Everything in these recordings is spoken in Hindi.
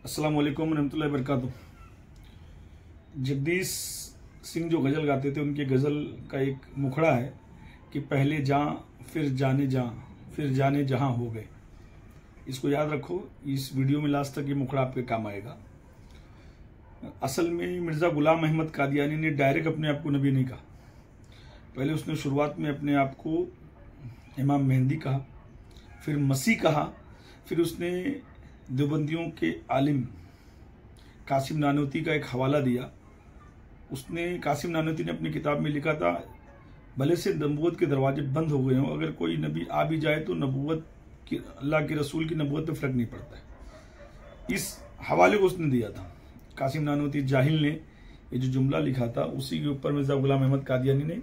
अस्सलाम वालेकुम रहमतुल्लाहि वबरकातुहू। जगदीश सिंह जो गज़ल गाते थे, उनके गज़ल का एक मुखड़ा है कि पहले जहाँ फिर जाने जहाँ हो गए। इसको याद रखो, इस वीडियो में लास्ट तक ये मुखड़ा आपके काम आएगा। असल में मिर्ज़ा गुलाम अहमद कादियानी ने डायरेक्ट अपने आप को नबी नहीं कहा। पहले उसने शुरुआत में अपने आप को इमाम मेहंदी कहा, फिर मसीह कहा, फिर उसने देवबंदियों के आलिम कासिम नानोती का एक हवाला दिया। उसने कासिम नानोती ने अपनी किताब में लिखा था, भले से नबूवत के दरवाजे बंद हो गए हों, अगर कोई नबी आ भी जाए तो नबूवत की, अल्लाह के रसूल की नबूवत पे फर्क नहीं पड़ता है। इस हवाले को उसने दिया था। कासिम नानोती जाहिल ने ये जो जुमला लिखा था, उसी के ऊपर मिर्ज़ा गुलाम अहमद कादियानी ने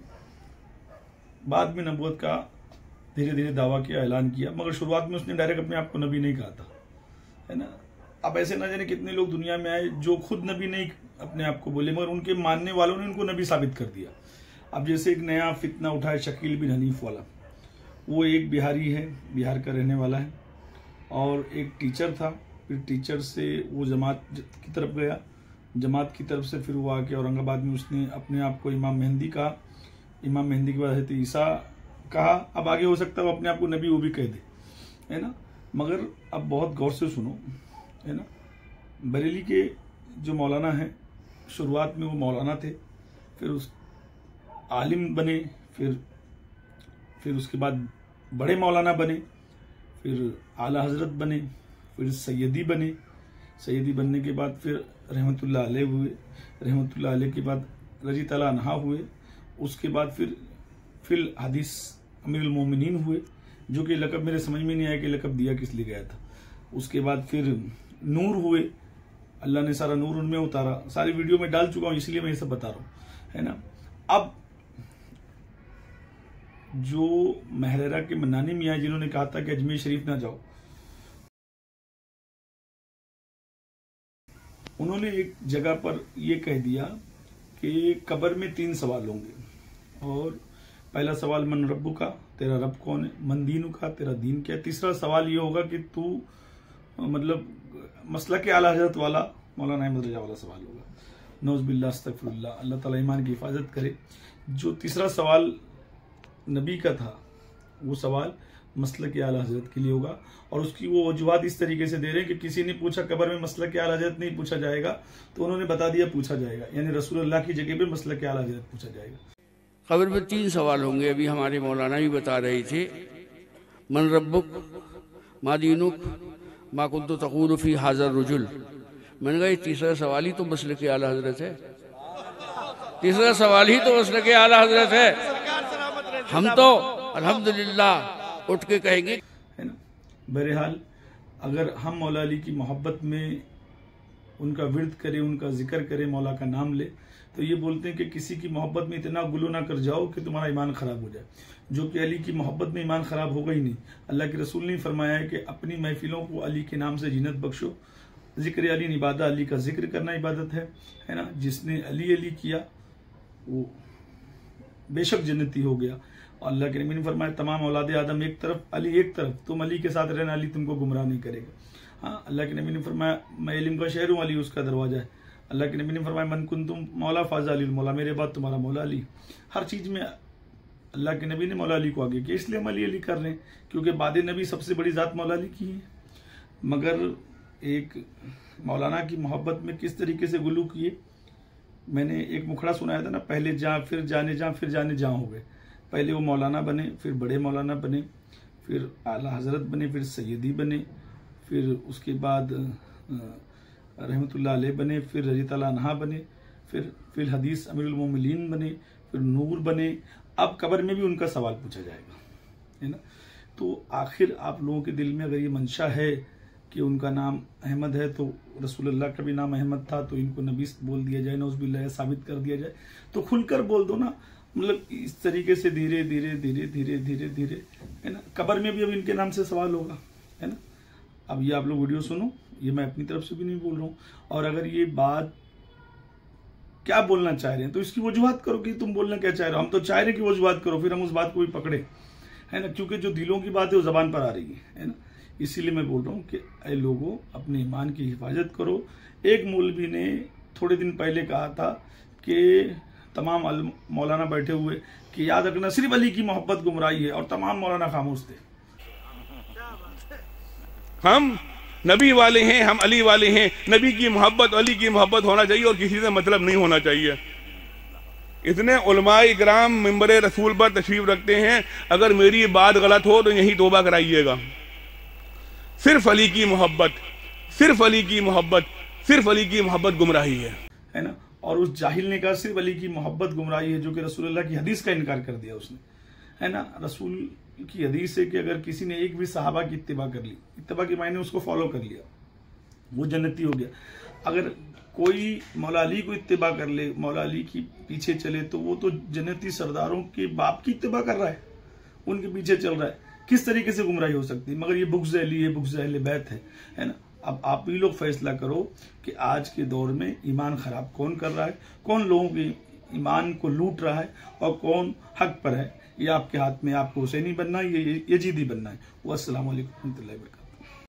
बाद में नबूवत का धीरे धीरे दावा किया, ऐलान किया, मगर शुरुआत में उसने डायरेक्ट अपने आप को नबी नहीं कहा था, है ना। अब ऐसे ना जाने कितने लोग दुनिया में आए जो खुद नबी नहीं अपने आप को बोले, मगर उनके मानने वालों ने उनको नबी साबित कर दिया। अब जैसे एक नया फितना उठा है शकील बिन हनीफ वाला। वो एक बिहारी है, बिहार का रहने वाला है, और एक टीचर था। फिर टीचर से वो जमात की तरफ गया, जमात की तरफ से फिर वो आके औरंगाबाद में उसने अपने आप को इमाम मेहंदी कहा। इमाम मेहंदी के बाद हज़रत ईसा कहा। अब आगे हो सकता है वो अपने आप को नबी वो भी कह दे, है ना। मगर अब बहुत गौर से सुनो, है ना। बरेली के जो मौलाना हैं, शुरुआत में वो मौलाना थे, फिर उस आलिम बने, फिर उसके बाद बड़े मौलाना बने, फिर आला हजरत बने, फिर सैयदी बने। सैयदी बनने के बाद फिर रहमतुल्लाह अलैह हुए। रहमतुल्लाह अलैह के बाद रजी ताला अन्हा हुए। उसके बाद फिर हदीस अमीरुल मोमिनीन हुए, जो कि लक़ब मेरे समझ में नहीं आया कि लक़ब दिया किस लिए गया था। उसके बाद फिर नूर हुए, अल्लाह ने सारा नूर उनमें उतारा। सारी वीडियो में डाल चुका हूं, इसलिए मैं ये सब बता रहा हूं, है ना। अब जो महरेरा के मन्नानी मियाँ जिन्होंने कहा था कि अजमेर शरीफ ना जाओ, उन्होंने एक जगह पर यह कह दिया कि कब्र में 3 सवाल होंगे, और पहला सवाल मन रब्बु का, तेरा रब कौन है, मन दीनु का, तेरा दीन क्या है। तीसरा सवाल ये होगा कि तू मतलब मसला के आला हजरत वाला मौलाना अहमद रजा वाला सवाल होगा। नौज़ बिल्लाह अस्तगफिरुल्लाह, अल्लाह ताला ईमान की हिफाजत करे। जो तीसरा सवाल नबी का था, वो सवाल मसलक के आला हजरत के लिए होगा, और उसकी वो वजूहात इस तरीके से दे रहे हैं कि किसी ने पूछा कब्र में मसलक के आला हजरत नहीं पूछा जाएगा, तो उन्होंने बता दिया पूछा जाएगा, यानी रसूलुल्लाह की जगह पे मसलक के आला हजरत पूछा जाएगा। कब्र में 3 सवाल होंगे। अभी हमारे मौलाना भी बता रहे थे, मन रब्बुक, मा दीनुक, मा कुन्तु तक़ूलु फ़ी हाज़र रुजुल। मैंने कहा ये तीसरा सवाल ही तो मसलक के आला हजरत है। तीसरा सवाल ही तो मसलक के आला हजरत है। हम तो अल्हम्दुलिल्लाह उठ के कहेंगे, है ना। बहरहाल अगर हम मौला अली की मोहब्बत में उनका विर्द करें, उनका जिक्र करें, मौला का नाम ले, तो ये बोलते हैं कि किसी की मोहब्बत में इतना गुलो ना कर जाओ कि तुम्हारा ईमान खराब हो जाए। जो कि अली की मोहब्बत में ईमान खराब होगा ही नहीं। अल्लाह के रसूल ने फरमाया है कि अपनी महफिलों को अली के नाम से जीनत बख्शो। जिक्र अली इबादत, अली का जिक्र करना इबादत है ना। जिसने अली अली किया वो बेशक जन्नती हो गया। और अल्लाह के नबी ने फरमाया, तमाम औलाद आदम एक तरफ, अली एक तरफ, तुम अली के साथ रहना, अली तुमको गुमराह नहीं करेगा। हाँ, अल्लाह के नबी ने फरमाया, मैं इल्म का शहर हूँ, अली उसका दरवाजा है। अल्लाह के नबी ने फरमाया, मन कुंतुम मौला फाज़ा अली मौला, मेरे बाद तुम्हारा मौला अली। हर चीज़ में अल्लाह के नबी ने मौला अली को आगे किया, इसलिए हम अली अली कर रहे हैं, क्योंकि बाद नबी सबसे बड़ी ज़ात मौला अली की है। मगर एक मौलाना की मोहब्बत में किस तरीके से गुलू किए, मैंने एक मुखड़ा सुनाया था ना, पहले जहाँ फिर जाने जहाँ हो गए। पहले वो मौलाना बने, फिर बड़े मौलाना बने, फिर आला हजरत बने, फिर सैयदी बने, फिर उसके बाद रहमतुल्लाह अलैह बने, फिर रजी ताला अन्हा बने, फिर हदीस अमीरुल मोमिनीन बने, फिर नूर बने। अब कब्र में भी उनका सवाल पूछा जाएगा, है ना। तो आखिर आप लोगों के दिल में अगर ये मंशा है कि उनका नाम अहमद है, तो रसूलुल्लाह का भी नाम अहमद था, तो इनको नबी बोल दिया जाए, नौज़ बिल्लाह, साबित कर दिया जाए, तो खुलकर बोल दो ना। मतलब इस तरीके से धीरे धीरे धीरे धीरे धीरे धीरे, है ना। कब्र में भी अब इनके नाम से सवाल होगा, है ना। अब ये आप लोग वीडियो सुनो, ये मैं अपनी तरफ से भी नहीं बोल रहा हूँ। और अगर ये बात क्या बोलना चाह रहे हैं तो इसकी वजूहत करो कि तुम बोलना क्या चाह रहे हो। हम तो चाह रहे हैं कि वजूहत करो, फिर हम उस बात को भी पकड़े, है ना। क्योंकि जो दिलों की बात है वो जबान पर आ रही है ना। इसीलिए मैं बोल रहा हूँ कि ऐ लोगों, अपने ईमान की हिफाजत करो। एक मौलवी ने थोड़े दिन पहले कहा था कि तमाम मौलाना बैठे हुए कि याद रखना सिर्फ अली की मोहब्बत गुमराही है, और तमाम मौलाना खामोश थे। हम नबी वाले हैं, हम अली वाले हैं। नबी की मोहब्बत, अली की मोहब्बत होना चाहिए और किसी से मतलब नहीं होना चाहिए। इतने उलमाए इकराम मिंबर रसूल पर तशरीफ रखते हैं, अगर मेरी बात गलत हो तो यही तौबा कराइएगा। सिर्फ अली की मोहब्बत, सिर्फ अली की मोहब्बत, सिर्फ अली की मोहब्बत गुमराही है ना। और उस जाहिल ने कहा सिर्फ अली की मोहब्बत गुमराही है, जो कि रसूलुल्लाह की हदीस का इनकार कर दिया उसने, है ना। रसूल की हदीस है कि अगर किसी ने एक भी सहाबा की इत्तिबा कर ली, इत्तिबा के मायने उसको फॉलो कर लिया, वो जन्नती हो गया। अगर कोई मौला अली को इत्तिबा कर ले, मौला अली की पीछे चले, तो वो तो जन्नती सरदारों के बाप की इत्तिबा कर रहा है, उनके पीछे चल रहा है। किस तरीके से गुमराही हो सकती है? मगर ये बुग़्ज़ अली है, बुग़्ज़ अहले बैत है ना। अब आप ही लोग फैसला करो कि आज के दौर में ईमान खराब कौन कर रहा है, कौन लोगों के ईमान को लूट रहा है और कौन हक पर है। ये आपके हाथ में। आपको हुसैनी बनना है, ये यजीदी बनना है। वस्सलामु अलैकुम रहमतुल्लाहि व बरकातहू।